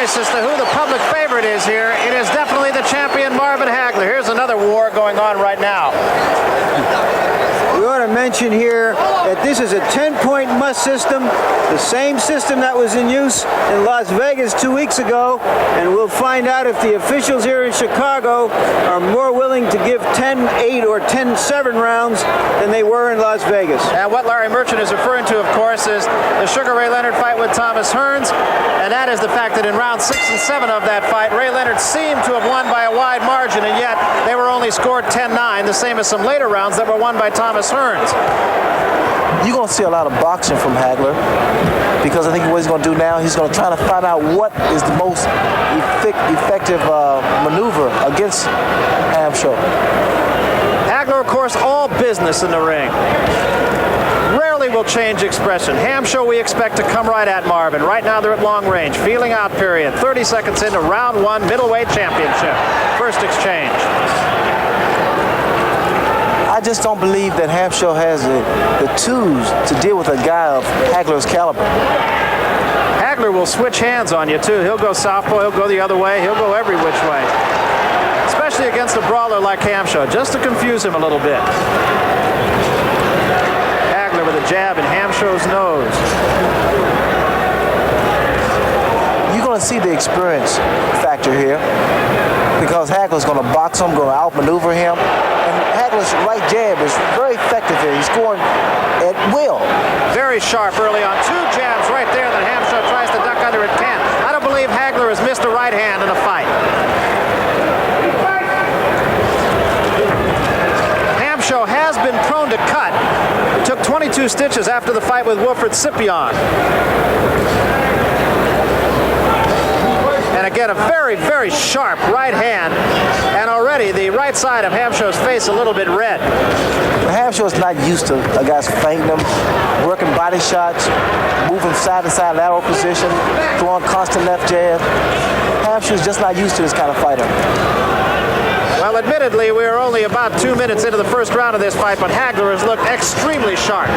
choice as to who the public favorite is here. It is definitely the champion, Marvin Hagler. Here's another war going on right now. We ought to mention here that this is a 10-point must system, the same system that was in use in Las Vegas 2 weeks ago, and we'll find out if the officials here in Chicago are more willing to give 10-8 or 10-7 rounds than they were in Las Vegas. And what Larry Merchant is referring to, of course, is the Sugar Ray Leonard fight with Thomas Hearns, and that is the fact that in rounds 6 and 7 of that fight, Ray Leonard seemed to have won by a wide margin, and yet they were only scored 10-9, the same as some later rounds that were won by Thomas Hearns. You're going to see a lot of boxing from Hagler, because I think what he's going to do now, he's going to try to find out what is the most effective maneuver against Hamsho. Hagler, of course, all business in the ring. Rarely will change expression. Hamsho we expect to come right at Marvin. Right now they're at long range. Feeling out period. 30 seconds into round 1 middleweight championship. First exchange. I just don't believe that Hamsho has the tools to deal with a guy of Hagler's caliber. Hagler will switch hands on you too. He'll go southpaw, he'll go the other way, he'll go every which way. Especially against a brawler like Hamsho, just to confuse him a little bit. Hagler with a jab in Hamsho's nose. You're going to see the experience factor here, because Hagler's going to box him, going to outmaneuver him. And Hagler's right jab is very effective here. He's scoring at will. Very sharp early on. 2 jabs right there that Hamsho tries to duck under at 10. I don't believe Hagler has missed a right hand in a fight. Hamsho has been prone to cut. Took 22 stitches after the fight with Wilfred Scipion. And again, a very, very sharp right hand. And already the right side of Hamsho's face a little bit red. Hamsho is not used to a guy's feinting him, working body shots, moving side to side lateral position, throwing constant left jab. Hamsho is just not used to this kind of fighter. Well, admittedly, we are only about 2 minutes into the first round of this fight, but Hagler has looked extremely sharp.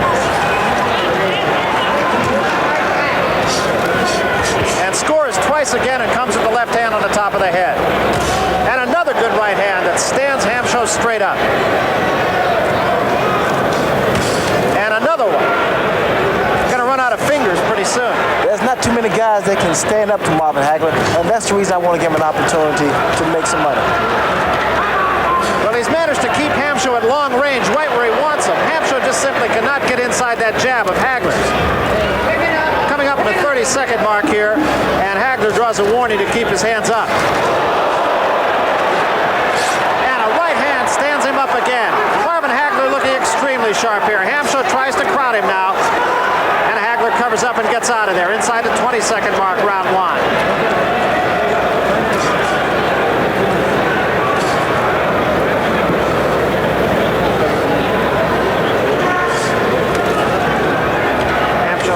And scores twice again and comes with the left hand on the top of the head. And another good right hand that stands Hamsho straight up. And another one. Going to run out of fingers pretty soon. There's not too many guys that can stand up to Marvin Hagler, and that's the reason I want to give him an opportunity to make some money. Well, he's managed to keep Hamsho at long range right where he wants him. Hamsho just simply cannot get inside that jab of Hagler's. Coming up on the 30-second mark here, and Hagler draws a warning to keep his hands up. And a right hand stands him up again. Marvin Hagler looking extremely sharp here. Hamsho tries to crowd him now, and Hagler covers up and gets out of there inside the 20-second mark, round 1.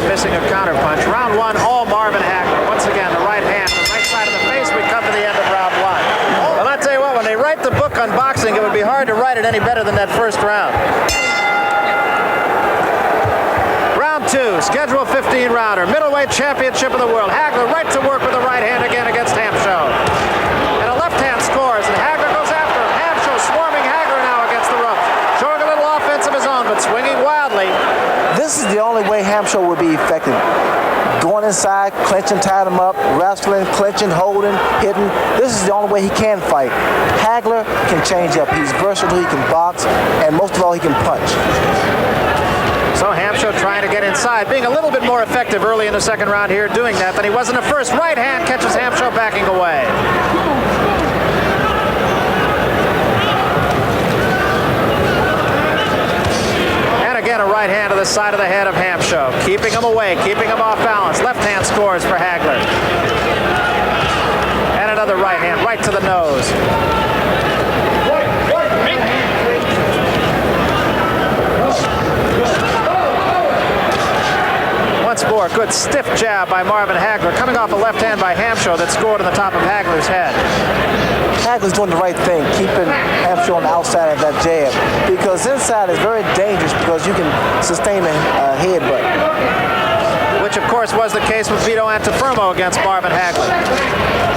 Missing a counter punch. Round 1, all Marvin Hagler. Once again, the right hand, the right side of the face. We come to the end of round 1. Well, I tell you what, when they write the book on boxing, it would be hard to write it any better than that first round. Round 2, scheduled 15-rounder, middleweight championship of the world. Hagler right to work with the right hand again against Hamsho. And a left hand scores, and Hagler goes after him. Hamsho swarming Hagler now against the ropes. Showing a little offense of his own, but swinging wildly. This is the only way Hamsho would be effective. Going inside, clinching, tying him up, wrestling, clinching, holding, hitting. This is the only way he can fight. Hagler can change up. He's versatile, he can box, and most of all, he can punch. So Hamsho trying to get inside, being a little bit more effective early in the second round here, doing that than he was in the first. Right hand catches Hamsho backing away. Again, a right hand to the side of the head of Hamsho, keeping him away, keeping him off balance. Left hand scores for Hagler. And another right hand, right to the nose. Once more, good stiff jab by Marvin Hagler, coming off a left hand by Hamsho that scored on the top of Hagler's head. Hagler's doing the right thing, keeping Hamsho on the outside of that jab, because inside is very dangerous because you can sustain a headbutt. which of course was the case with Vito Antuofermo against Marvin Hagler.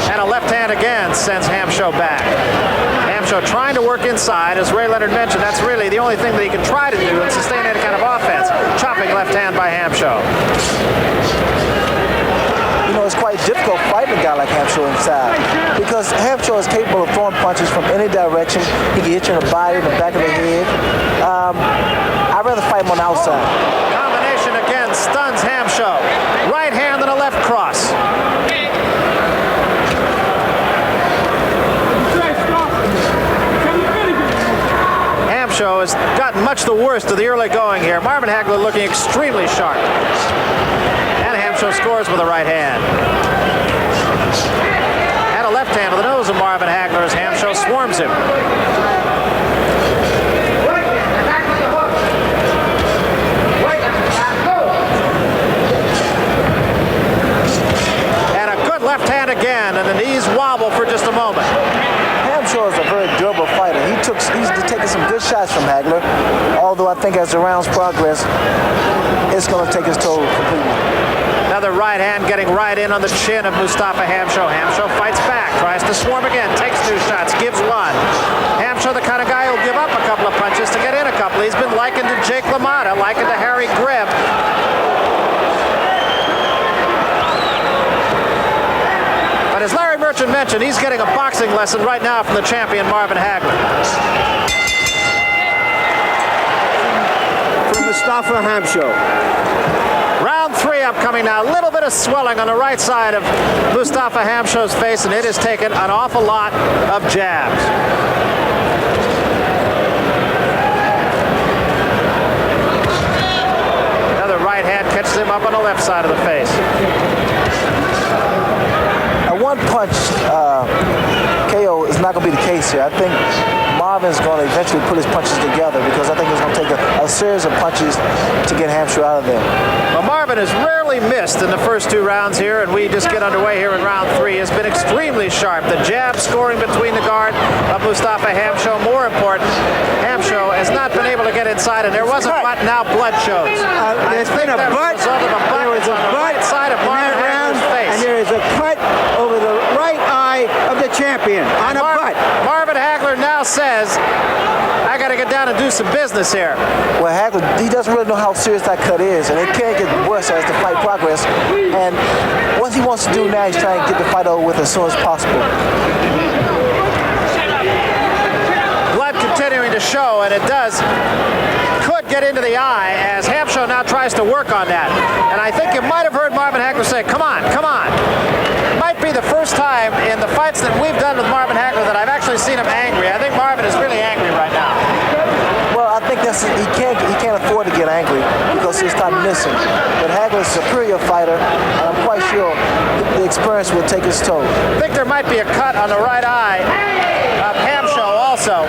And a left hand again sends Hamsho back. Hamsho trying to work inside. As Ray Leonard mentioned, that's really the only thing that he can try to do and sustain any kind of offense. Chopping left hand by Hamsho. You know, it's quite difficult fighting a guy like Hamsho inside because Hamsho is capable of throwing punches from any direction. He can hit you in the body, in the back of the head. I'd rather fight him on the outside. Combination again stuns Hamsho. Right hand and a left cross. Hamsho has gotten much the worst of the early going here. Marvin Hagler looking extremely sharp. Hamsho scores with a right hand. And a left hand to the nose of Marvin Hagler as Hamsho swarms him. And a good left hand again, and the knees wobble for just a moment. Hamsho is a very durable fighter. He's taking some good shots from Hagler, although I think as the rounds progress, it's going to take his toll completely. Another right hand getting right in on the chin of Mustafa Hamsho. Hamsho fights back, tries to swarm again, takes 2 shots, gives 1. Hamsho, the kind of guy who'll give up a couple of punches to get in a couple. He's been likened to Jake LaMotta, likened to Harry Greb. But as Larry Merchant mentioned, he's getting a boxing lesson right now from the champion Marvin Hagler. From Mustafa Hamsho. Round 3 upcoming now. A little bit of swelling on the right side of Mustafa Hamsho's face, and it has taken an awful lot of jabs. Another right hand catches him up on the left side of the face. A one punch KO is not going to be the case here. I think Marvin's going to eventually put his punches together because I think it's going to take a series of punches to get Hamsho out of there. Well, Marvin has rarely missed in the first 2 rounds here, and we just get underway here in round 3. Has been extremely sharp. The jab scoring between the guard of Mustafa Hamsho. More important, Hamsho has not been able to get inside, and there was a butt, now blood shows. There's been a butt. There was a butt right side of Marvin Hagler's face. And there is a cut over the right eye of the champion on a butt. Marvin Hagler now says, I got to get down and do some business here. Well, Hagler, he doesn't really know how serious that cut is, and it can't get worse as the fight progresses. And what he wants to do now is try and get the fight over with as soon as possible. Blood continuing to show, and it does. Could get into the eye as Hamsho now tries to work on that. And I think you might have heard Marvin Hagler say, come on, come on. Might be the first time in the fights that we've done with Marvin Hagler that I've actually seen him angry. I think Marvin is really angry right now. Well, I think he can't afford to get angry because he'll start missing. But Hagler's a superior fighter, and I'm quite sure the experience will take its toll. I think there might be a cut on the right eye of Hamsho also.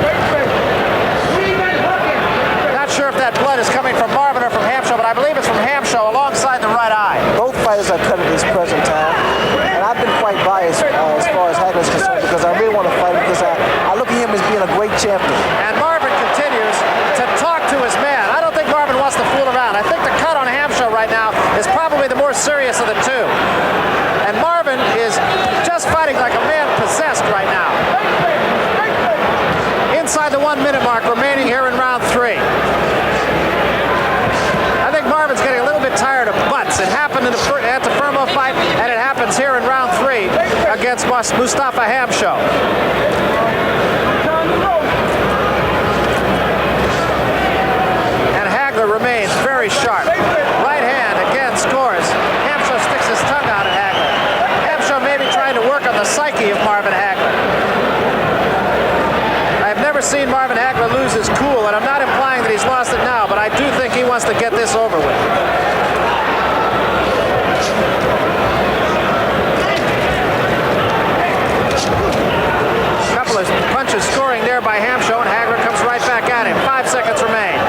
Not sure if that blood is coming from Marvin or from Hamsho, but I believe it's from Hamsho alongside the right eye. Both fighters are cut at this present time, and I've been quite biased as far as Hagler is concerned because I really want to fight him because I look at him as being a great champion. And Marvin continues to talk to his man. I don't think Marvin wants to fool around. I think the cut on Hamsho right now is probably the more serious of the 2. And Marvin is just fighting like a man possessed right now. Inside the 1 minute mark remaining here in round 3. I think Marvin's getting a little bit tired of butts. It happened in the Antuofermo fight, and it happens here in round 3 against Mustafa Hamsho. And Hagler remains very sharp. Right hand again scores. Hamsho sticks his tongue out at Hagler. Hamsho may be trying to work on the psyche of Marvin Hagler. I've never seen Marvin Hagler lose his cool, and I'm not implying that he's lost it now, but I do think he wants to get this over with. A couple of punches scoring there by Hamsho, and Hagler comes right back at him. 5 seconds remain.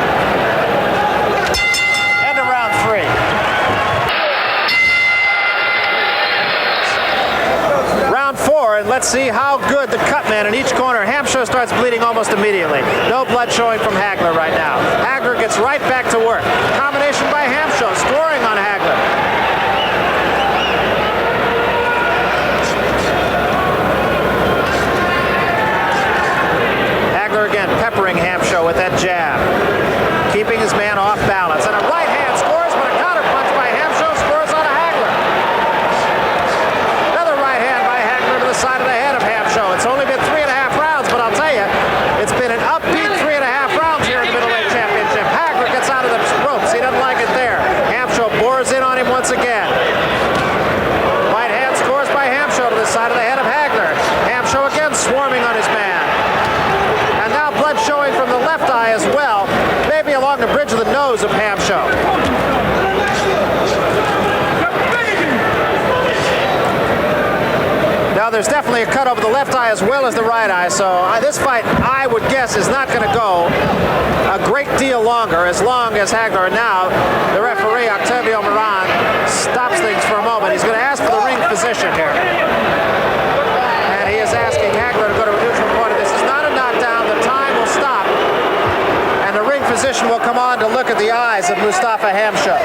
End of round 3. Round 4, and let's see how good the cut man in each corner. Hamsho starts bleeding almost immediately. No blood showing from Hagler right now. Hagler gets right back to work. Combination by Hamsho, scoring on Hagler. side of the head of Hamsho. It's only been 3.5 rounds, but I'll tell you, it's been an upbeat 3.5 rounds here in the middleweight championship. Hagler gets out of the ropes. He doesn't like it there. Hamsho bores in on him once again. Right hand scores by Hamsho to the side of the head of Hagler. Hamsho again swarming on his man. And now blood showing from the left eye as well, maybe along the bridge of the nose of Hamsho. Now there's definitely a cut over the left eye as well as the right eye, so this fight, I would guess, is not going to go a great deal longer, as long as Hagler. Now the referee, Octavio Moran, stops things for a moment. He's going to ask for the ring physician here. And he is asking Hagler to go to a neutral corner. This is not a knockdown. The time will stop. And the ring physician will come on to look at the eyes of Mustafa Hamsho.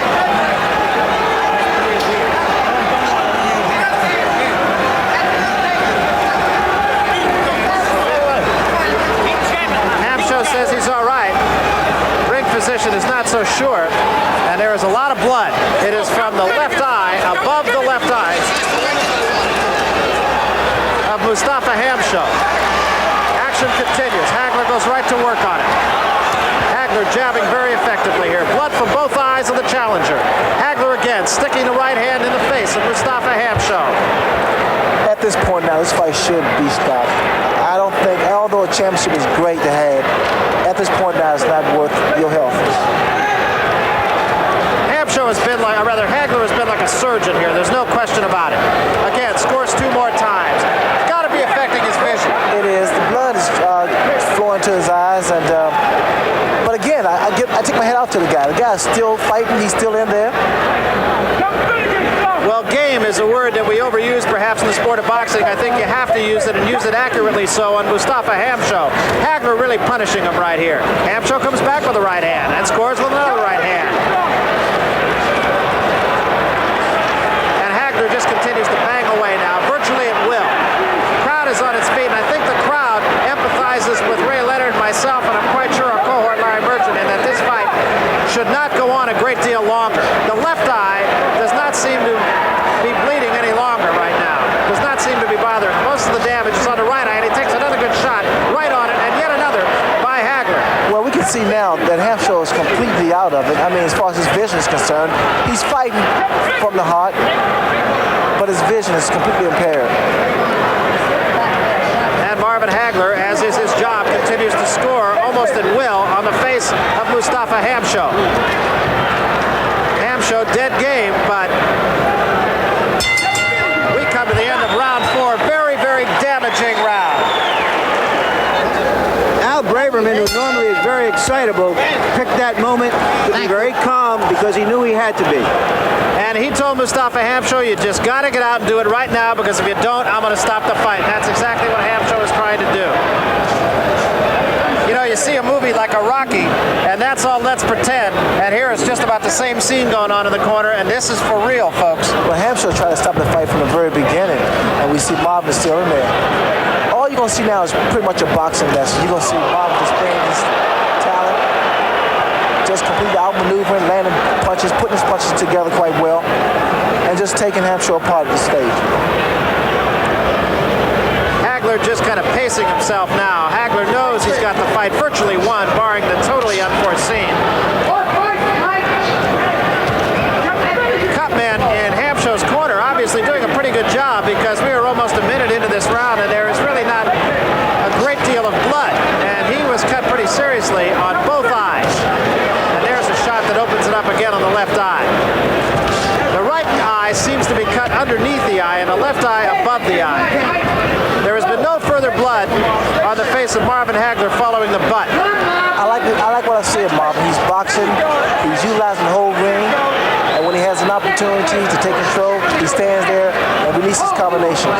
Says he's all right. Ring physician is not so sure, and there is a lot of blood. It is from the left eye, above the left eye of Mustafa Hamsho. Action continues. Hagler goes right to work on it. Hagler jabbing very effectively here. Blood from both eyes of the challenger. Hagler again sticking the right hand in the face of Mustafa Hamsho. At this point now, this fight should be stopped. I don't think, although a championship is great to have, at this point now, it's not worth your health. Hamsho has been like, or rather, Hagler has been like a surgeon here. There's no question about it. Again, scores 2 more times. It's got to be affecting his vision. It is. The blood is flowing to his eyes, and but again, I take my head out to the guy. The guy's still fighting. He's still in there. Well, game is a word that we overuse perhaps in the sport of boxing. I think you have to use it and use it accurately so on Mustafa Hamsho. Hagler really punishing him right here. Hamsho comes back with a right hand and scores with another right hand. And Hagler just continues to bang away now, virtually at will. The crowd is on its feet, and I think the crowd empathizes with Ray Leonard and myself, and I'm quite sure our cohort Larry Merchant, in that this fight should not go on a great deal longer. The left eye does not seem to be bleeding any longer right now. Does not seem to be bothering. Most of the damage is on the right eye, and he takes another good shot right on it, and yet another by Hagler. Well, we can see now that Hamsho is completely out of it. I mean, as far as his vision is concerned, he's fighting from the heart, but his vision is completely impaired. And Marvin Hagler, as is his job, continues to score almost at will on the face of Mustafa Hamsho. Hamsho dead game, but we come to the end of round 4. Very, very damaging round. Al Braverman, who normally is very excitable, picked that moment to be very calm because he knew he had to be. And he told Mustafa Hamsho, you just got to get out and do it right now, because if you don't, I'm going to stop the fight. That's exactly what Hamsho is trying to do. You know, you see a movie like a Rocky, and that's all let's pretend. And here it's just about the same scene going on in the corner, and this is for real, folks. Well, Hamsho tried to stop the fight from the very beginning, and we see Marvin still in there. All you're going to see now is pretty much a boxing lesson. You're going to see Marvin displaying his talent, just completely outmaneuvering, landing punches, putting his punches together quite well, and just taking Hamsho apart at the stage. Hagler just kind of pacing himself now. Hagler knows he's got the fight virtually won, barring the totally unforeseen. Cutman in Hamsho's corner obviously doing a pretty good job, because we are almost a minute into this round and there is really not a great deal of blood. And he was cut pretty seriously on both eyes. And there's a shot that opens it up again on the left eye. The right eye seems to be cut underneath the eye and the left eye above the eye. There has been no further blood on the face of Marvin Hagler following the butt. I like what I see of Marvin. He's boxing, he's utilizing the whole ring, and when he has an opportunity to take control, he stands there and releases combinations.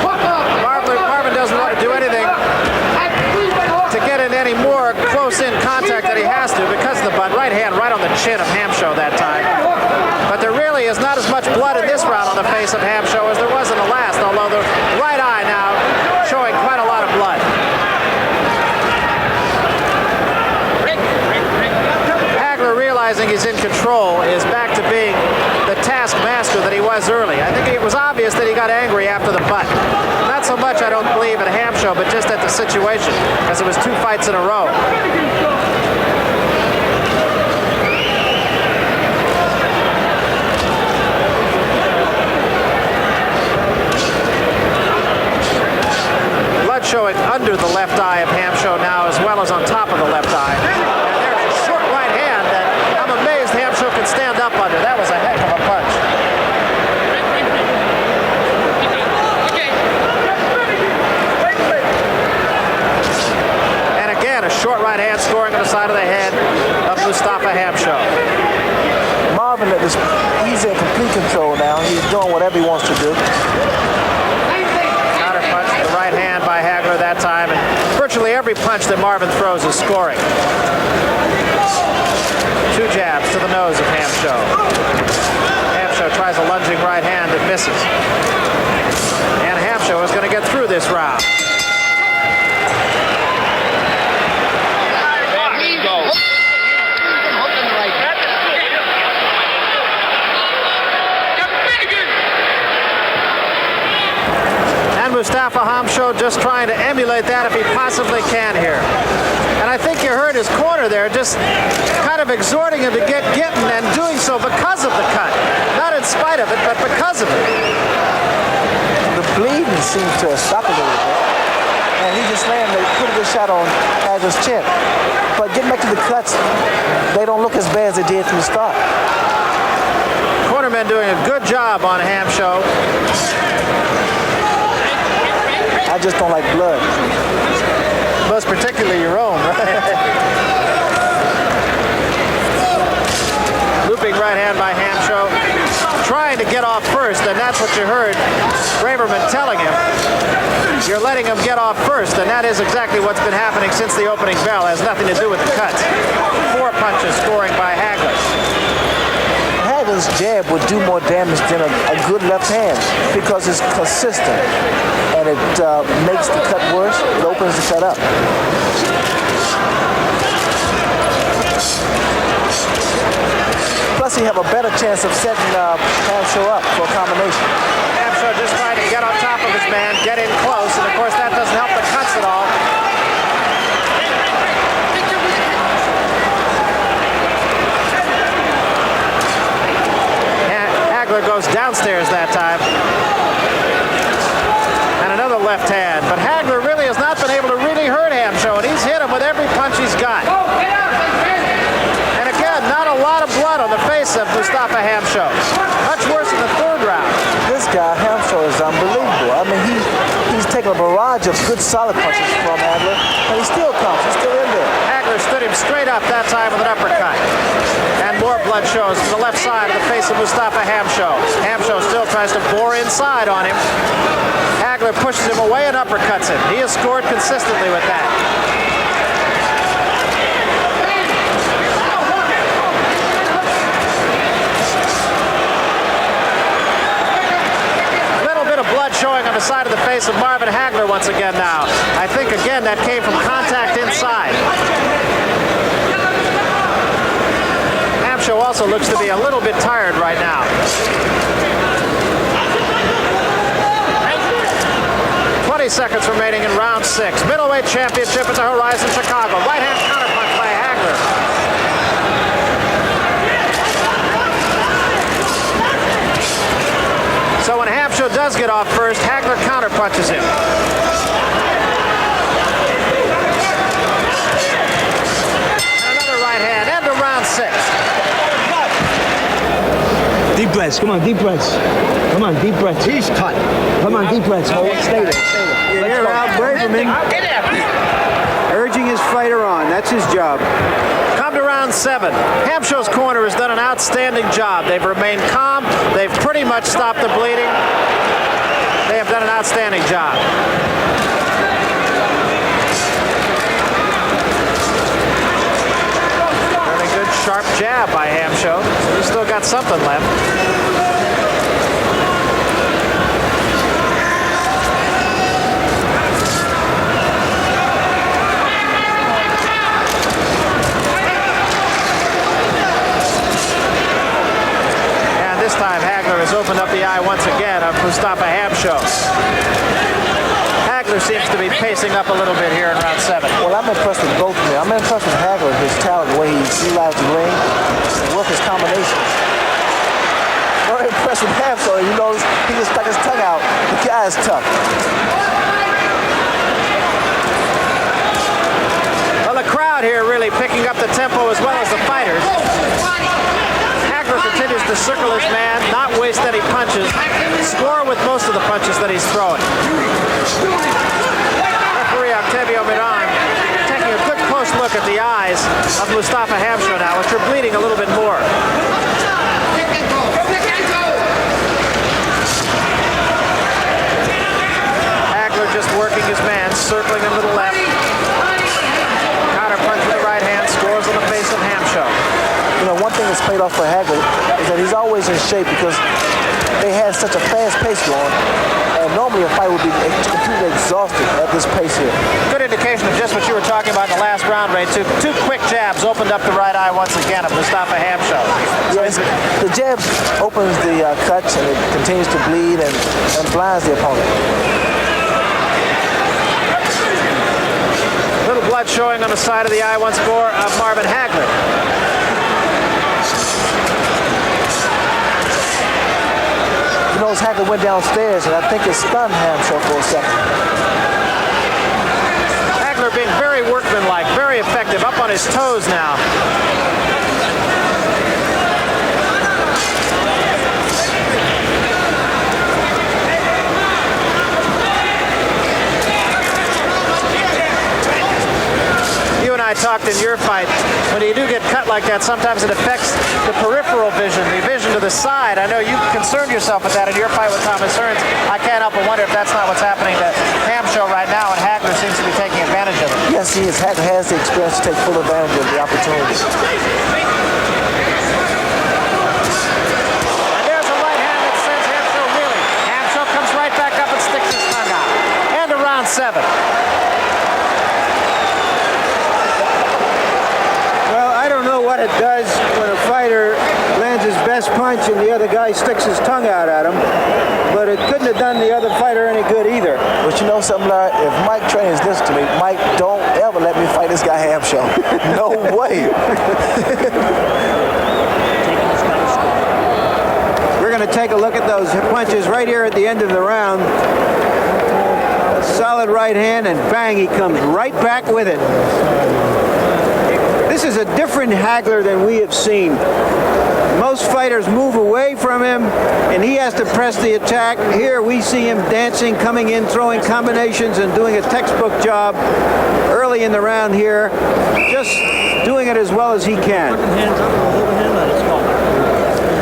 Marvin doesn't want to do anything to get in any more close-in contact that he has to because of the butt. Right hand right on the chin of Hamsho that time. But there really is not as much blood in this round on the face of Hamsho as there was in the last, although the right eye now showing quite a lot of blood. Hagler, realizing he's in control, is back to being the taskmaster that he was early. I think it was obvious that he got Hamsho, but just at the situation, because it was 2 fights in a row. Blood showing under the left eye of Hamsho now, as well as on top of the left eye. And there's a short right hand that I'm amazed Hamsho can stand up under. That was a heck of a punch. And again, a short right hand scoring on the side of the head of Mustaphah Hamsho. Marvin, he's in complete control now. He's doing whatever he wants to do. Right hand by Hagler that time, and virtually every punch that Marvin throws is scoring. 2 jabs to the nose of Hamsho. Hamsho tries a lunging right hand that misses. And Hamsho is going to get through this round. Mustaphah Hamsho just trying to emulate that if he possibly can here. And I think you heard his corner there just kind of exhorting him to get getting, and doing so because of the cut. Not in spite of it, but because of it. The bleeding seems to have stopped a little bit. And he just landed a pretty good shot on Hagler's chin. But getting back to the cuts, they don't look as bad as they did from the start. Cornermen doing a good job on Hamsho. I just don't like blood. Most particularly your own, right? Looping right hand by Hamsho. Trying to get off first, and that's what you heard Braverman telling him. You're letting him get off first, and that is exactly what's been happening since the opening bell. It has nothing to do with the cuts. 4 punches scoring by Hagler. Hagler's jab would do more damage than a good left hand because it's consistent. And it makes the cut worse. It opens the cut up. Plus, he have a better chance of setting Hamsho up for a combination. Hamsho just trying to get on top of his man, get in close, and of course that doesn't help the cuts at all. Hagler goes downstairs that time. Another left hand, but Hagler really has not been able to really hurt Hamsho, and he's hit him with every punch he's got. And again, not a lot of blood on the face of Mustaphah Hamsho. Much worse in the 3rd round. This guy, Hamsho, is unbelievable. I mean, he's taking a barrage of good solid punches from Hagler, and he still comes. He's still in there. Hagler stood him straight up that time with an uppercut. And more blood shows from the left side of the face of Mustaphah Hamsho. Hamsho still tries to bore inside on him. Hagler pushes him away and uppercuts him. He has scored consistently with that. A little bit of blood showing on the side of the face of Marvin Hagler once again now. I think, again, that came from contact inside. Hamsho also looks to be a little bit tired right now. 20 seconds remaining in round 6. Middleweight championship at the Horizon, Chicago. Right hand counterpunch by Hagler. So when Hamsho does get off first, Hagler counterpunches him. And another right hand, end of round 6. Deep breaths, come on, deep breaths. Come on, deep breaths. He's cut. Come on, deep breaths. Hold, stay there. You hear Al Braverman urging his fighter on. That's his job. Come to round 7. Hamsho's corner has done an outstanding job. They've remained calm. They've pretty much stopped the bleeding. They have done an outstanding job. Very good sharp jab by Hamsho. He's still got something left. time, Hagler has opened up the eye once again of Mustafa Hamsho. Hagler seems to be pacing up a little bit here in round 7. Well, I'm impressed with both of them. I'm impressed with Hagler, his talent, the way he utilized the ring, and work his combinations. Very impressed with Hamsho. You know, he just stuck his tongue out. The guy is tough. Well, the crowd here really picking up the tempo as well as the fighters. Hagler continues to circle his man, not waste any punches, score with most of the punches that he's throwing. Referee Octavio Miran taking a good close look at the eyes of Mustafa Hamsho now, which are bleeding a little bit more. Hagler just working his man, circling him to the left. Counter punch with the right hand, scores on the face of Hamsho. You know, one thing that's paid off for Hagler is that he's always in shape because they had such a fast pace going, and normally a fight would be completely exhausted at this pace here. Good indication of just what you were talking about in the last round, Ray. Two quick jabs opened up the right eye once again of Mustafa Hamsho. Yes, the jab opens the cuts and it continues to bleed and blinds the opponent. Little blood showing on the side of the eye once more of Marvin Hagler. You know, Hagler went downstairs, and I think it stunned Hamsho for a second. Hagler being very workmanlike, very effective, up on his toes now. You and I talked in your fight, when you do get cut like that, sometimes it affects the peripheral vision, the vision to the side. I know you concerned yourself with that in your fight with Thomas Hearns. I can't help but wonder if that's not what's happening to Hamsho right now, and Hagler seems to be taking advantage of it. Yes, he is. Hagler has the experience to take full advantage of the opportunity. And there's a right hand that sends Hamsho reeling. Hamsho comes right back up and sticks his tongue out. And to round 7. What it does when a fighter lands his best punch and the other guy sticks his tongue out at him, but it couldn't have done the other fighter any good either. But you know something, Larry? If Mike trains this to me, Mike, don't ever let me fight this guy Hamsho. No way. We're going to take a look at those punches right here at the end of the round. A solid right hand, and bang, he comes right back with it. This is a different Hagler than we have seen. Most fighters move away from him, and he has to press the attack. Here we see him dancing, coming in, throwing combinations, and doing a textbook job early in the round here, just doing it as well as he can. Hands up, hold the hand, let's go.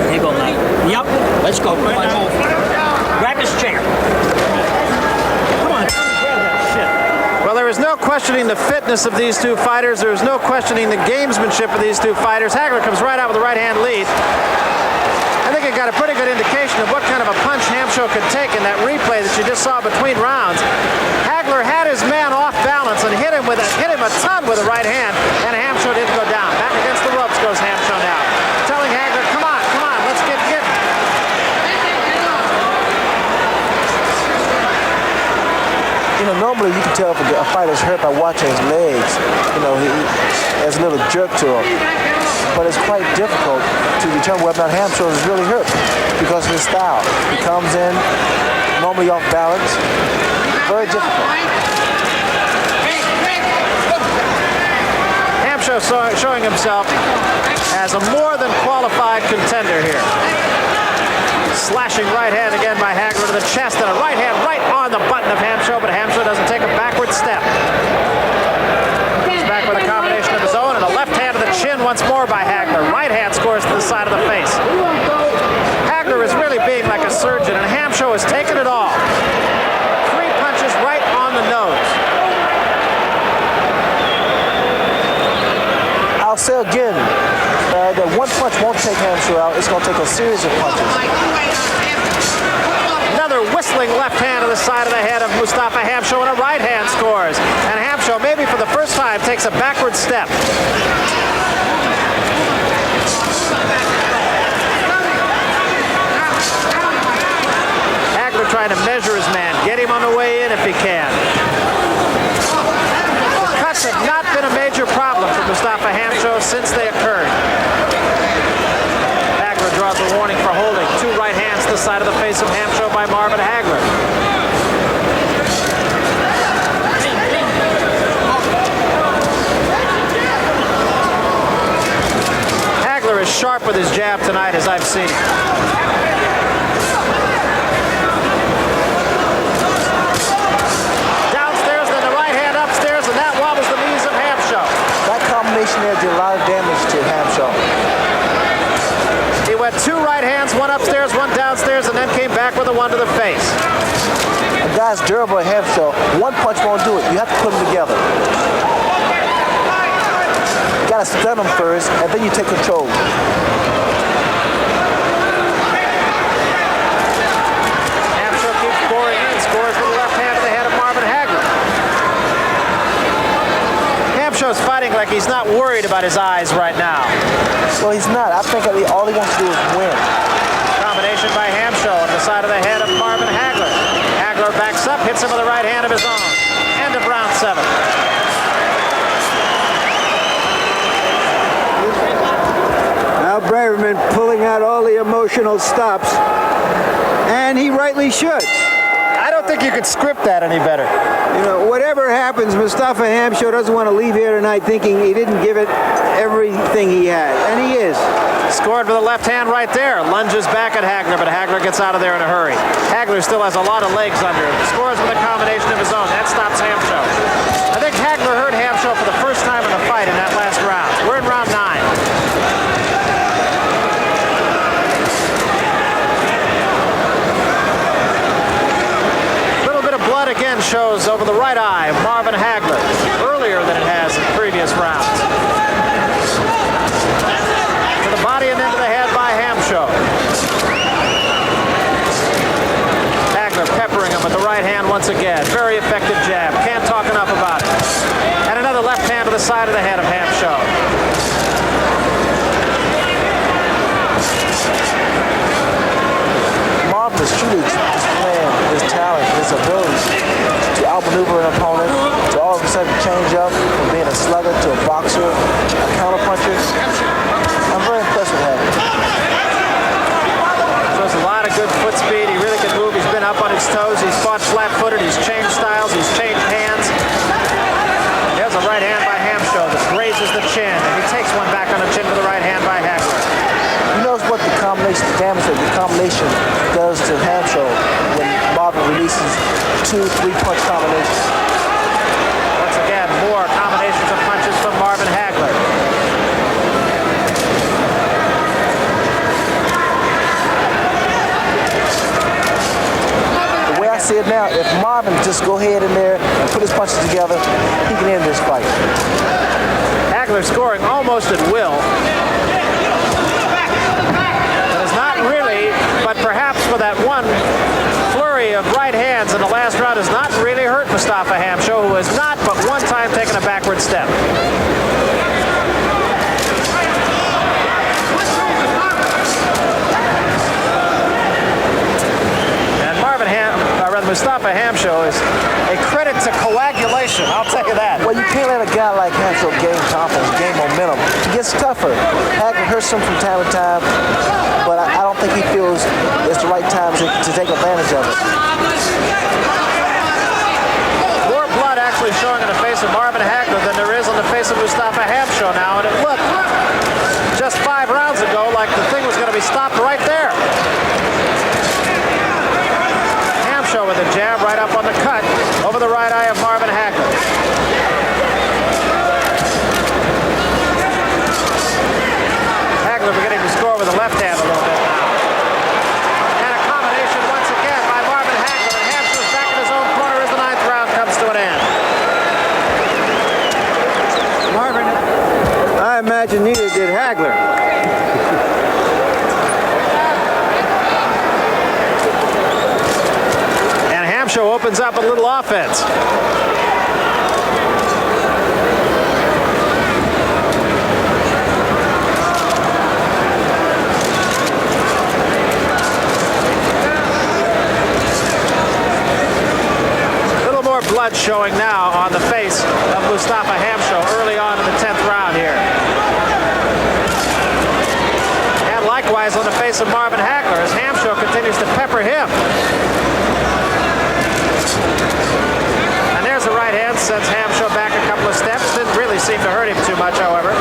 Here you go, Mike. Yep, let's go. Grab his chair. Come on, grab that shit. Well, there is no questioning the fitness of these two fighters. There is no questioning the gamesmanship of these two fighters. Hagler comes right out with a right-hand lead. I think it got a pretty good indication of what kind of a punch Hamsho could take in that replay that you just saw between rounds. Hagler had his man off balance and hit him a ton with a right hand, and Hamsho didn't go down. Back against the ropes goes Hamsho now, telling Hagler, come on, let's get getting. You know, normally you can tell if a fighter's hurt by watching his legs. You know, there's a little jerk to him. But it's quite difficult to determine whether or not Hamsho is really hurt because of his style. He comes in normally off balance. Very difficult. Hamsho showing himself as a more than qualified contender here. Slashing right hand again by Hagler to the chest, and a right hand right on the button of Hamsho, but Hamsho doesn't take a backward step. He's back with a combination of his own, and a left hand to the chin once more by Hagler. Right hand scores to the side of the face. Hagler is really being like a surgeon, and Hamsho has taken it all. 3 punches right on the nose. I'll say again that one punch won't take Hamsho out. It's going to take a series of punches. Another whistling left hand to the side of the head of Mustafa Hamsho, and a right hand scores. And Hamsho, maybe for the first time, takes a backward step. trying to measure his man, get him on the way in if he can. The cuts have not been a major problem for Mustafa Hamsho since they occurred. Hagler draws a warning for holding. 2 right hands to the side of the face of Hamsho by Marvin Hagler. Hagler is sharp with his jab tonight, as I've seen. Downstairs, then the right hand upstairs, and that wobbles the knees of Hamsho. That combination there did a lot of damage to Hamsho. He went 2 right hands, 1 upstairs, 1 downstairs, and then came back with a 1 to the face. A guy's durable at Hamsho. 1 punch won't do it. You have to put them together. You gotta stun them first, and then you take control. Hamsho keeps scoring in, scores with the left hand to the head of Marvin Hagler. Hamsho's fighting like he's not worried about his eyes right now. Well, he's not. I think all he wants to do is win. Combination by Hamsho on the side of the head of Marvin Hagler. Hagler backs up, hits him with the right hand of his own. End of round 7. Now Braverman pulling out all the emotional stops, and he rightly should. I don't think you could script that any better. You know, whatever happens, Mustafa Hamsho doesn't want to leave here tonight thinking he didn't give it everything he had, and he is. Scored with the left hand right there. Lunges back at Hagler, but Hagler gets out of there in a hurry. Hagler still has a lot of legs under him. Scores with a combination of his own. That stops Hamsho. I think Hagler hurt Hamsho for the first time in the fight in that last round. We're in round 9. Blood again shows over the right eye of Marvin Hagler, earlier than it has in previous rounds. To the body and then to the head by Hamsho. Hagler peppering him with the right hand once again. Very effective jab. Can't talk enough about it. And another left hand to the side of the head of Hamsho. Marvin is truly displaying his talent, his ability to outmaneuver an opponent, to all of a sudden change up from being a slugger to a boxer, a counterpuncher. I'm very impressed with him. Shows a lot of good foot speed. He really can move. He's been up on his toes. He's fought flat-footed. He's changed styles. He's changed hands. There's a right hand by Hamsho that grazes the chin, and he takes one back on the chin with the right hand by Hagler. He knows what the combination, the damage that the combination does to Hamsho when Marvin releases 2, 3 punch combinations. Once again, more combinations of punches from Marvin Hagler. The way I see it now, if Marvin just go ahead in there and put his punches together, he can end this fight. Hagler scoring almost at will. But perhaps for that one flurry of right hands in the last round has not really hurt Mustafa Hamsho, who has not but one time taken a backward step. And Mustafa Hamsho is a credit to coagulation, I'll tell you that. Well, you can't let a guy like Hamsho gain confidence, gain momentum. He gets tougher. Hagler hurts him from time to time, but I don't think he feels it's the right time to take advantage of it. More blood actually showing in the face of Marvin Hagler than there is on the face of Mustafa Hamsho now, and it looked just 5 rounds ago like the thing was going to be stopped right there. Hamsho with a jab right up on the cut over the right eye of Marvin Hagler. Hagler beginning to score with the left hand a little bit now. And a combination once again by Marvin Hagler. And Hamsho's back in his own corner as the 9th round comes to an end. Marvin, I imagine neither did Hagler. Hamsho opens up a little offense. blood showing now on the face of Mustafa Hamsho early on in the 10th round here. And likewise on the face of Marvin Hagler as Hamsho continues to pepper him. And there's the right hand, sends Hamsho back a couple of steps. Didn't really seem to hurt him too much, however.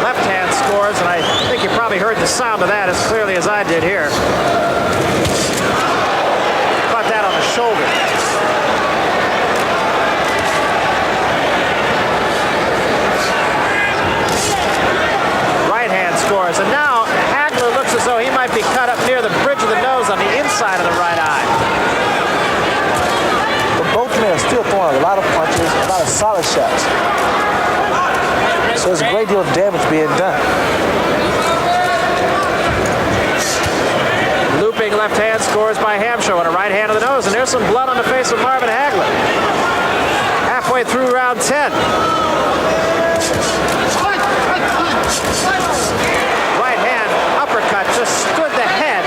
Left hand scores, and I think you probably heard the sound of that as clearly as I did here. Caught that on the shoulder. Right hand scores, and now Hagler looks as though he might be cut up near the bridge of the nose on the inside of the right eye. But both men are still throwing a lot of punches, a lot of solid shots. So there's a great deal of damage being done. Looping left hand scores by Hamsho and a right hand of the nose, and there's some blood on the face of Marvin Hagler. Halfway through round 10. Right hand uppercut just stood the head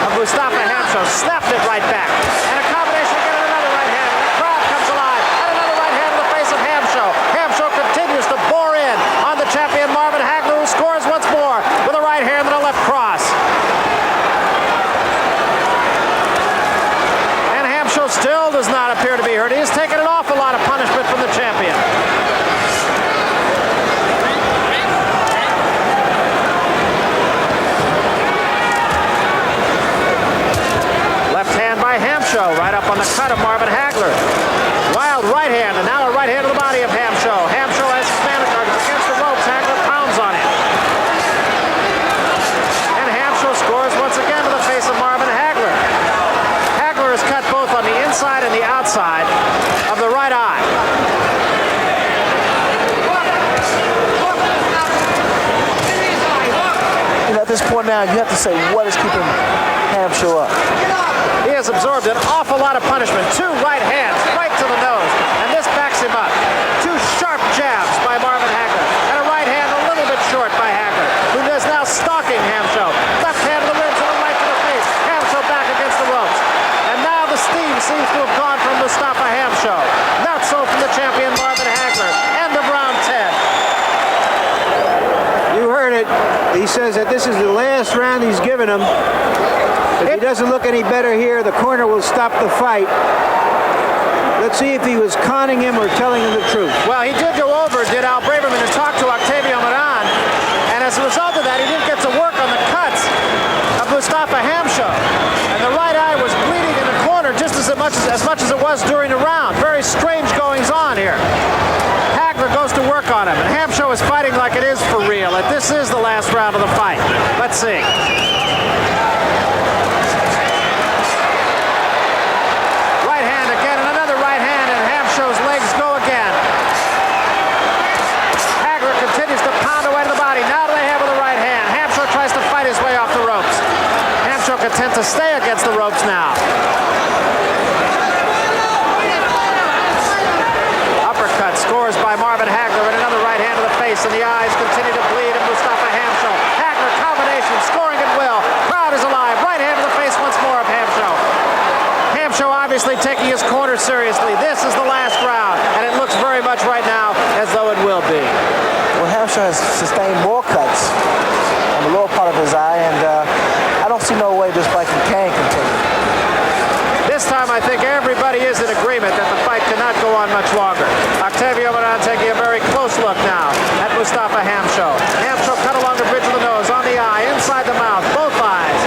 of Mustafa Hamsho, snapped it right back. And a combination again and another right hand. And the crowd comes alive. And another right hand in the face of Hamsho. Hamsho continues to bore in on the champion Marvin Hagler, who scores once more with a right hand and a left cross. And Hamsho still does not appear to be hurt. He has taken an awful lot of punishment from the champion. Hamsho right up on the cut of Marvin Hagler. Wild right hand, and now a right hand to the body of Hamsho. Hamsho has his man against the ropes. Hagler pounds on him. And Hamsho scores once again to the face of Marvin Hagler. Hagler is cut both on the inside and the outside of the right eye. You know, at this point now, you have to say what is keeping Hamsho up. He has absorbed an awful lot of punishment. Two right hands right to the nose, and this backs him up. Two sharp jabs by Marvin Hagler, and a right hand a little bit short by Hagler, who is now stalking Hamsho. Left hand to the ribs and a right to the face. Hamsho back against the ropes. And now the steam seems to have gone from Mustafa Hamsho. Not so from the champion Marvin Hagler. End of round 10. You heard it. He says that this is the last round he's given him. If he doesn't look any better here, the corner will stop the fight. Let's see if he was conning him or telling him the truth. Well, he did go over, did Al Braverman, and talk to Octavio Moran. And as a result of that, he didn't get to work on the cuts of Mustafa Hamsho. And the right eye was bleeding in the corner just as much as it was during the round. Very strange goings on here. Hagler goes to work on him, and Hamsho is fighting like it is for real. And this is the last round of the fight. Let's see. Content to stay against the ropes now. Uppercut scores by Marvin Hagler and another right hand to the face, and the eyes continue to bleed of Mustafa Hamsho. Hagler combination, scoring at will. Crowd is alive. Right hand to the face once more of Hamsho. Hamsho obviously taking his corner seriously. This is the last round, and it looks very much right now as though it will be. Well, Hamsho has sustained more cuts on the lower part of his eye, and I don't see no way this fight can continue. This time I think everybody is in agreement that the fight cannot go on much longer. Octavio Moran taking a very close look now at Mustafa Hamsho. Hamsho cut along the bridge of the nose, on the eye, inside the mouth, both eyes.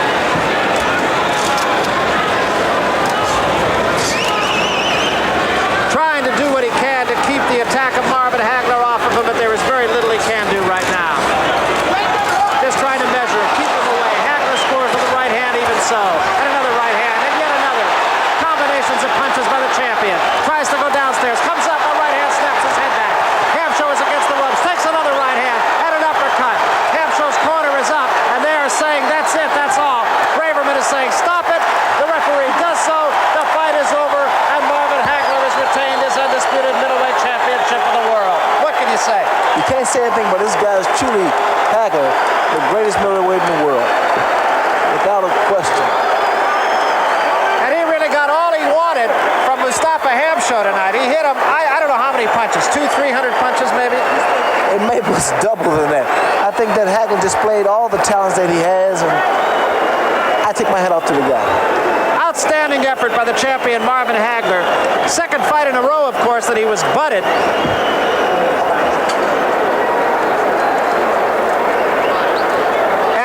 Trying to do what he can to keep the attack of Marvin Hagler off of him, but there is very little he can do right now. Just trying to measure it, keep him away. Hagler scores with the right hand even so. And another right hand, and yet another. Combinations of punches by the champion. Tries to go downstairs, comes up, a right hand snaps his head back. Hamsho is against the ropes, takes another right hand, and an uppercut. Hamsho's corner is up, and they are saying, that's it, that's all. Braverman is saying, stop it. The referee does so. The fight is over, and Marvin Hagler has retained his undisputed middleweight championship of the world. What can you say? You can't say anything, but this guy is truly Hagler, the greatest middleweight in the world, without a question. punches? 200-300 punches, maybe? It may was double than that. I think that Hagler displayed all the talents that he has, and I take my hat off to the guy. Outstanding effort by the champion Marvin Hagler. Second fight in a row, of course, that he was butted.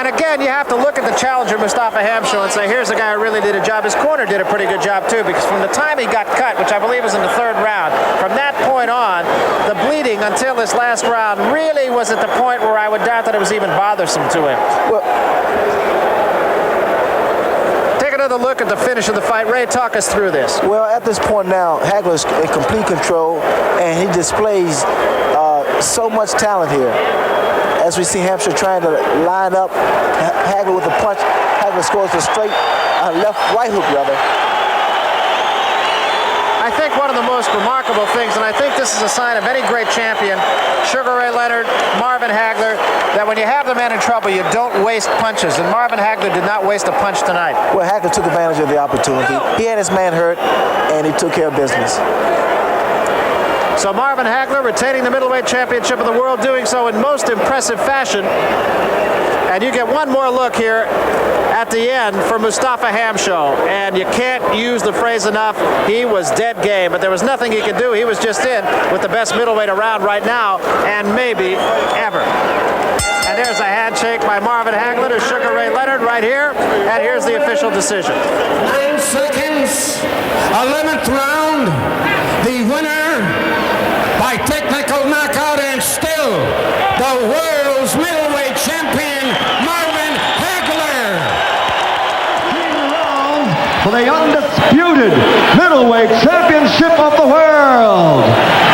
And again, you have to look at the challenger, Mustafa Hamsho, and say, here's a guy who really did a job. His corner did a pretty good job, too, because from the time he got cut, which I believe was in the third round, from that point on, the bleeding until this last round really was at the point where I would doubt that it was even bothersome to him. Well, take another look at the finish of the fight. Ray, talk us through this. Well, at this point now, Hagler's in complete control, and he displays so much talent here. As we see Hamsho trying to line up Hagler with a punch, Hagler scores a straight right hook, rather. I think one of the most remarkable things, and I think this is a sign of any great champion, Sugar Ray Leonard, Marvin Hagler, that when you have the man in trouble, you don't waste punches. And Marvin Hagler did not waste a punch tonight. Well, Hagler took advantage of the opportunity. He had his man hurt, and he took care of business. So Marvin Hagler retaining the middleweight championship of the world, doing so in most impressive fashion. And you get one more look here at the end for Mustafa Hamsho. And you can't use the phrase enough, he was dead game, but there was nothing he could do. He was just in with the best middleweight around right now, and maybe ever. And there's a handshake by Marvin Hagler to Sugar Ray Leonard right here. And here's the official decision. 9 seconds, 11th round, the winner by technical knockout and still the world's middleweight champion, Marvin Hagler. Round for the undisputed middleweight championship of the world.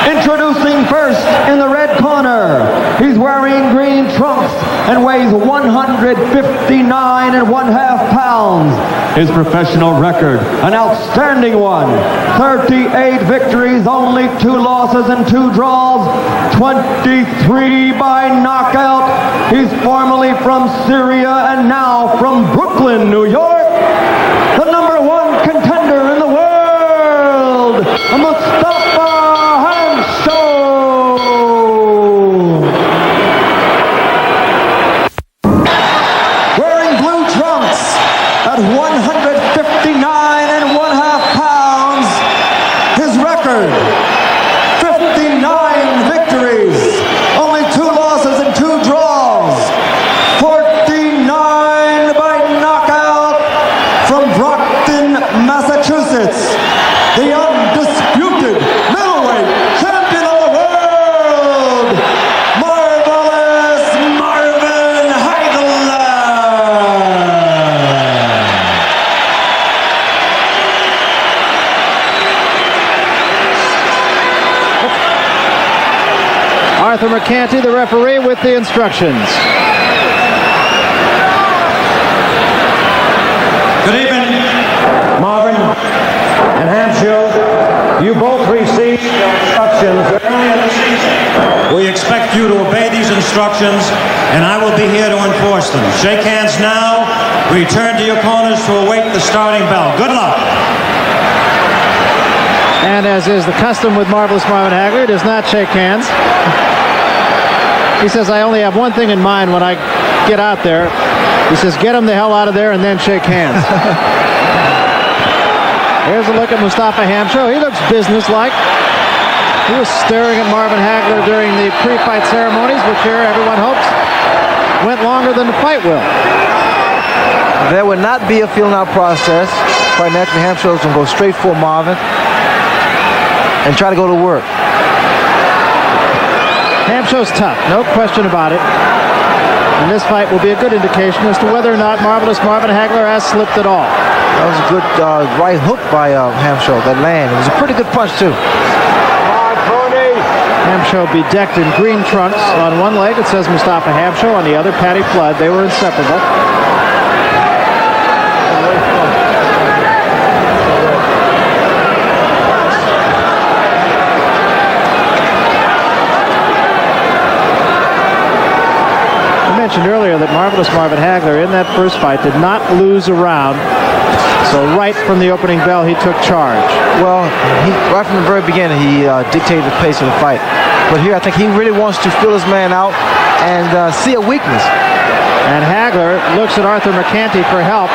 Introducing first in the red corner, he's wearing green trunks and weighs 159.5 pounds. His professional record, an outstanding one. 38 victories, only 2 losses and 2 draws, 23 by knockout. He's formerly from Syria and now from Brooklyn, New York. The #1 contender in the world, Mustafa Hamsho. Wearing blue trunks at 159.5 pounds. His record, 59 victories, only 2 losses and 2 draws, 49 by knockout from Brockton, Massachusetts. The undisputed middleweight champion of the world, Marvelous Marvin Hagler. Arthur McCanty, the referee, with the instructions. Good evening, Marvin and Hamsho. You both received instructions early in the season. We expect you to obey these instructions, and I will be here to enforce them. Shake hands now. Return to your corners to await the starting bell. Good luck. And as is the custom with Marvelous Marvin Hagler, he does not shake hands. He says, I only have one thing in mind when I get out there. He says, get him the hell out of there and then shake hands. Here's a look at Mustafa Hamsho. He looks businesslike. He was staring at Marvin Hagler during the pre-fight ceremonies, which here everyone hopes went longer than the fight will. There will not be a feeling-out process. Quite naturally, Hamsho's going to go straight for Marvin and try to go to work. Hamsho's tough, no question about it. And this fight will be a good indication as to whether or not Marvelous Marvin Hagler has slipped at all. That was a good right hook by Hamsho, that land. It was a pretty good punch, too. Hamsho bedecked in green trunks. On one leg it says Mustafa Hamsho, on the other Paddy Flood. They were inseparable. I mentioned earlier that Marvelous Marvin Hagler in that first fight did not lose a round So right from the opening bell, he took charge. Well, right from the very beginning, he dictated the pace of the fight. But here, I think he really wants to fill his man out and see a weakness. And Hagler looks at Arthur Mercanti for help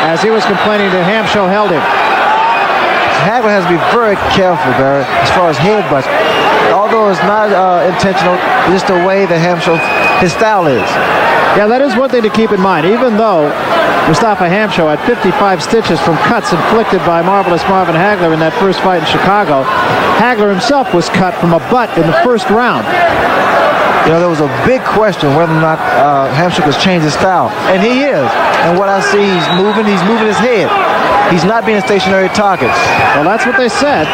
as he was complaining that Hamsho held him. Hagler has to be very careful, Barry, as far as headbutts. Although it's not intentional, it's just the way that Hamsho, his style is. Yeah, that is one thing to keep in mind. Even though Mustafa Hamsho had 55 stitches from cuts inflicted by Marvelous Marvin Hagler in that first fight in Chicago, Hagler himself was cut from a butt in the first round. You know, there was a big question whether or not Hamsho could change his style. And he is. And what I see, he's moving his head. He's not being a stationary target. Well, that's what they said,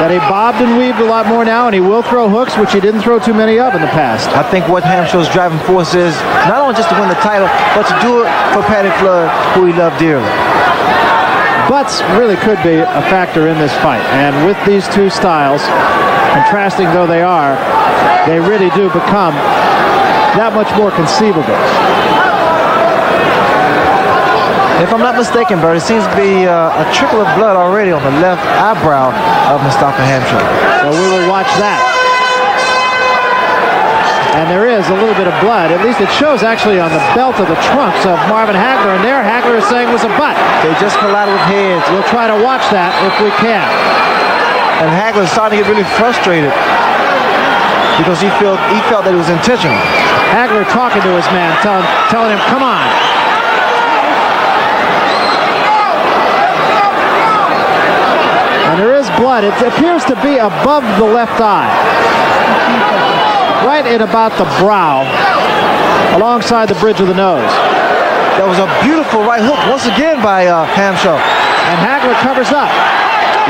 that he bobbed and weaved a lot more now, and he will throw hooks, which he didn't throw too many of in the past. I think what Hamsho's driving force is not only just to win the title, but to do it for Paddy Flood, who he loved dearly. Butts really could be a factor in this fight, and with these two styles, contrasting though they are, they really do become that much more conceivable. If I'm not mistaken, Bert, it seems to be a trickle of blood already on the left eyebrow of Mustafa Hamsho. So we will watch that. And there is a little bit of blood. At least it shows actually on the belt of the trunks of Marvin Hagler. And there, Hagler is saying was a butt. They just collided with heads. We'll try to watch that if we can. And Hagler is starting to get really frustrated because he felt that it was intentional. Hagler talking to his man, telling him, come on. And there is blood. It appears to be above the left eye. Right in about the brow, alongside the bridge of the nose. That was a beautiful right hook once again by Hamsho. And Hagler covers up.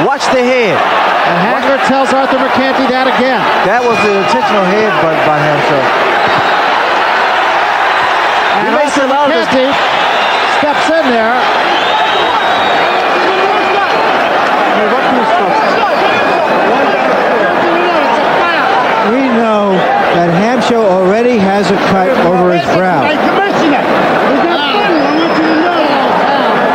Watch the head. And Hagler tells Arthur Mercanti that again. That was the intentional headbutt by Hamsho. And Arthur Mercanti steps in there. We know that Hamsho already has a cut over his brow.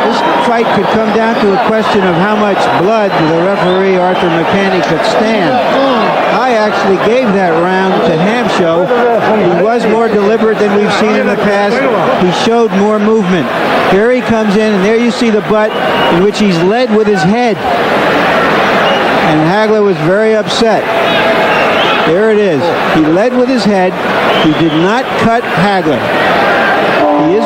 This fight could come down to a question of how much blood the referee Arthur Mercanti could stand. I actually gave that round to Hamsho. He was more deliberate than we've seen in the past. He showed more movement. Here he comes in, and there you see the butt in which he's led with his head. And Hagler was very upset. There it is. He led with his head. He did not cut Hagler. He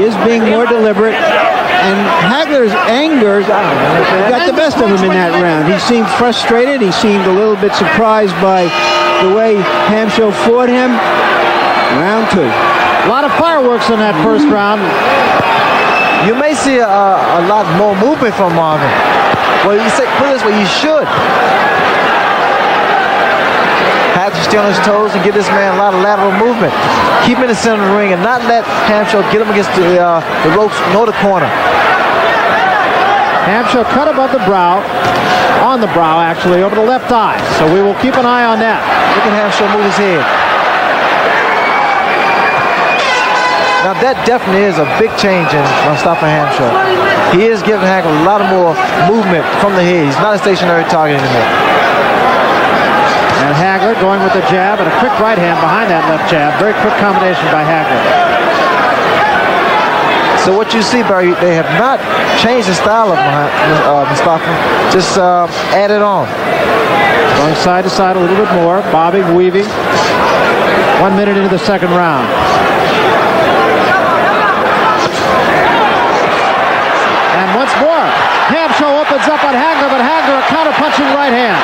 is being more deliberate. And Hagler's anger got the best of him in that round. He seemed frustrated. He seemed a little bit surprised by the way Hamsho fought him. Round two. A lot of fireworks in that first round. You may see a lot more movement from Marvin. Well, you say, put it this way, you should. Have to stay on his toes and give this man a lot of lateral movement. Keep him in the center of the ring and not let Hamsho get him against the ropes nor the corner. Hamsho cut above the brow, on the brow actually, over the left eye. So we will keep an eye on that. Look at Hamsho move his head. Now that definitely is a big change in Mustafa Hamsho. He is giving Hagler a lot of more movement from the head. He's not a stationary target anymore. And Hagler going with the jab and a quick right hand behind that left jab. Very quick combination by Hagler. So what you see, Barry, they have not changed the style of Mustafa. Just added on. Going side to side a little bit more. Bobbing, weaving. 1 minute into the second round. And once more, Hamsho opens up on Hagler, but Hagler a counter-punching right hand.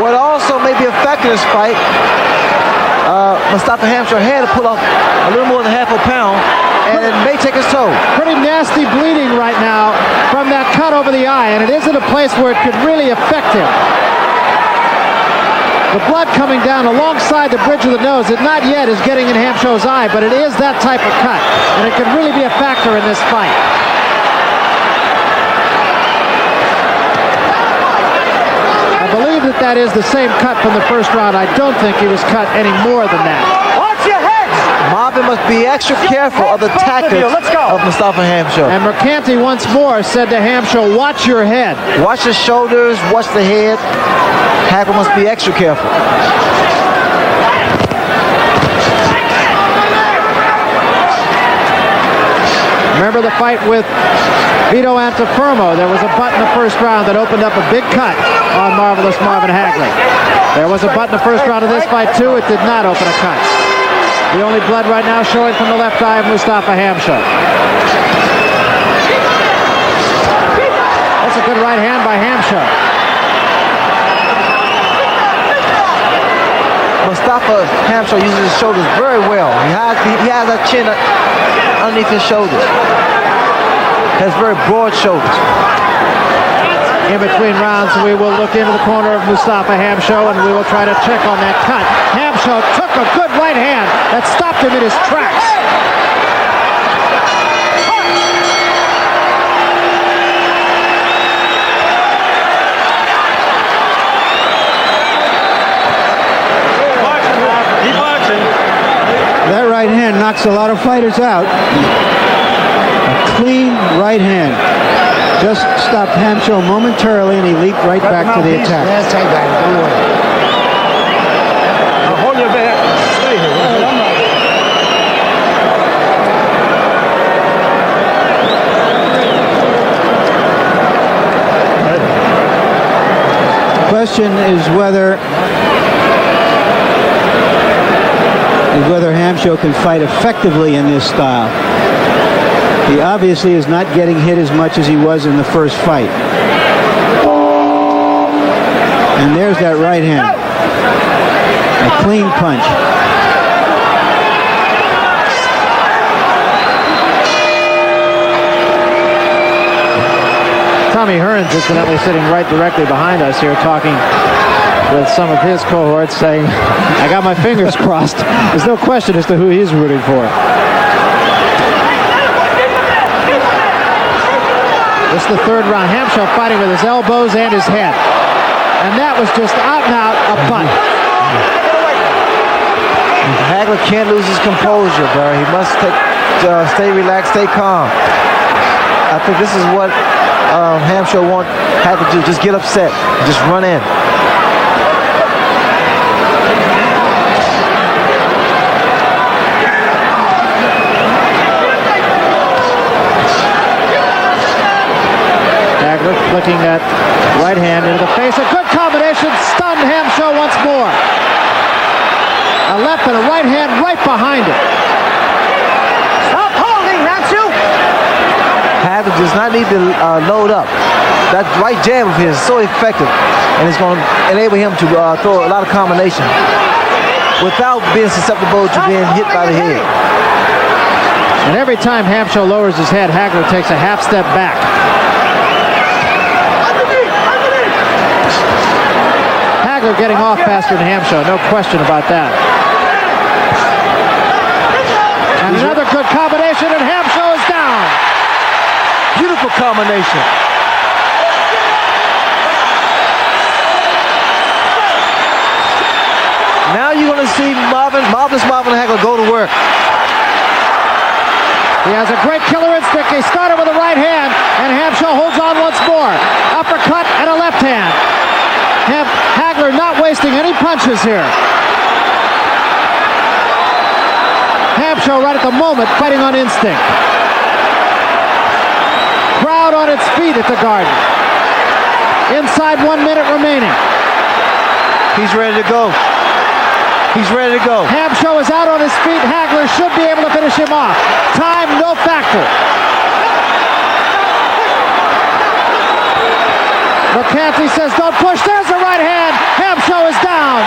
What also may be a factor in this fight, Mustafa Hamsho had to pull off a little more than half a pound, and it may take his toll. Pretty nasty bleeding right now from that cut over the eye, and it isn't a place where it could really affect him. The blood coming down alongside the bridge of the nose, it not yet is getting in Hamsho's eye, but it is that type of cut, and it could really be a factor in this fight. I believe that is the same cut from the first round. I don't think he was cut any more than that. Watch your heads! Marvin must be extra careful of the tactics of Mustafa Hamsho. And Mercanti once more said to Hamsho, watch your head. Watch the shoulders, watch the head. Hagler must be extra careful. Remember the fight with Vito Antuofermo? There was a butt in the first round that opened up a big cut on Marvelous Marvin Hagler. There was a butt in the first round of this fight too. It did not open a cut. The only blood right now showing from the left eye of Mustafa Hamsho. That's a good right hand by Hamsho. Mustafa Hamsho uses his shoulders very well. He has that chin underneath his shoulders. Has very broad shoulders. In between rounds, we will look into the corner of Mustafa Hamsho and we will try to check on that cut. Hamsho took a good right hand that stopped him in his tracks. That right hand knocks a lot of fighters out. A clean right hand. Just stopped Hamsho momentarily and he leaped right back to the attack. Hold your back. Stay here. The question is whether Hamsho can fight effectively in this style. He obviously is not getting hit as much as he was in the first fight. And there's that right hand. A clean punch. Tommy Hearns incidentally sitting right directly behind us here talking with some of his cohorts saying, I got my fingers crossed. There's no question as to who he's rooting for. This is the third round. Hamsho fighting with his elbows and his head. And that was just out and out a butt. Hagler can't lose his composure, Barry. He must stay relaxed, stay calm. I think this is what Hamsho wants Hagler to do. Just get upset. Just run in. Flicking that right hand into the face. A good combination, stunned Hamsho once more. A left and a right hand right behind it. Stop holding, Hamsho! Hagler does not need to load up. That right jab of his is so effective, and it's going to enable him to throw a lot of combination without being susceptible to being hit by the head. And every time Hamsho lowers his head, Hagler takes a half step back. Hagler getting off faster than Hamsho, no question about that. And another good combination, and Hamsho is down. Beautiful combination. Now you're going to see Marvelous Marvin Hagler go to work. He has a great killer instinct. He started with a right hand, and Hamsho holds on once more. Uppercut and a left hand. Hagler not wasting any punches here. Hamsho right at the moment fighting on instinct. Crowd on its feet at the Garden. Inside 1 minute remaining. He's ready to go. He's ready to go. Hamsho is out on his feet. Hagler should be able to finish him off. Time, no factor. Mercanti says, don't push. There's the right hand. Hamsho is down.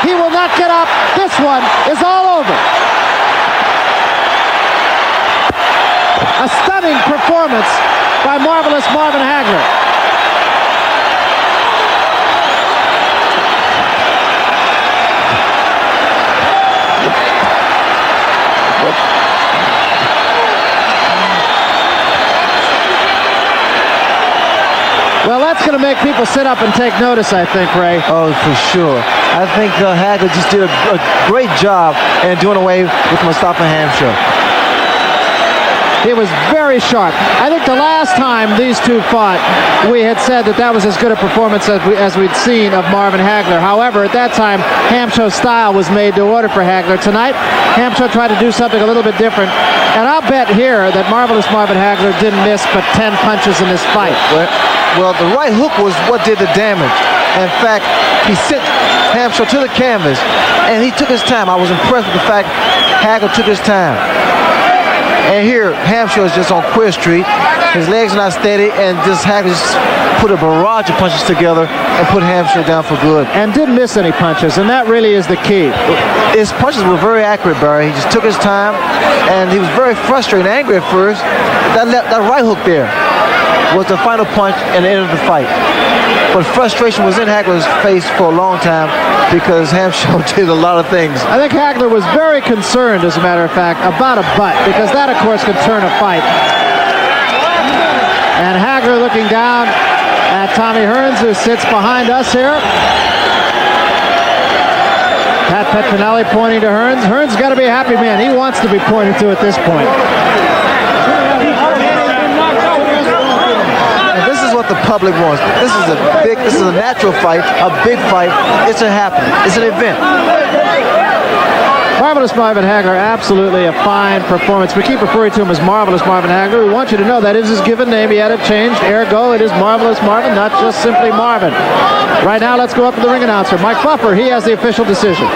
He will not get up. This one is all over. A stunning performance by Marvelous Marvin Hagler. Well, that's going to make people sit up and take notice, I think, Ray. Oh, for sure. I think Hagler just did a great job in doing away with Mustafa Hamsho. He was very sharp. I think the last time these two fought, we had said that was as good a performance as we'd seen of Marvin Hagler. However, at that time, Hamsho's style was made to order for Hagler. Tonight, Hamsho tried to do something a little bit different. And I'll bet here that Marvelous Marvin Hagler didn't miss but 10 punches in this fight. Well, the right hook was what did the damage. In fact, he sent Hamsho to the canvas, and he took his time. I was impressed with the fact Hagler took his time. And here, Hamsho is just on Queer Street. His legs are not steady, and just Hagler just put a barrage of punches together and put Hamsho down for good. And didn't miss any punches, and that really is the key. His punches were very accurate, Barry. He just took his time, and he was very frustrated and angry at first. That right hook there was the final punch and the end of the fight. But frustration was in Hagler's face for a long time because Hamsho did a lot of things. I think Hagler was very concerned, as a matter of fact, about a butt, because that, of course, could turn a fight. And Hagler looking down at Tommy Hearns, who sits behind us here. Pat Petronelli pointing to Hearns. Hearns got to be a happy man. He wants to be pointed to at this point. The public wants. This is a natural fight, a big fight. It's a happening. It's an event. Marvelous Marvin Hagler, absolutely a fine performance. We keep referring to him as Marvelous Marvin Hagler. We want you to know that is his given name. He had it changed. Ergo, it is Marvelous Marvin, not just simply Marvin. Right now, let's go up to the ring announcer, Mike Pfuffer. He has the official decision.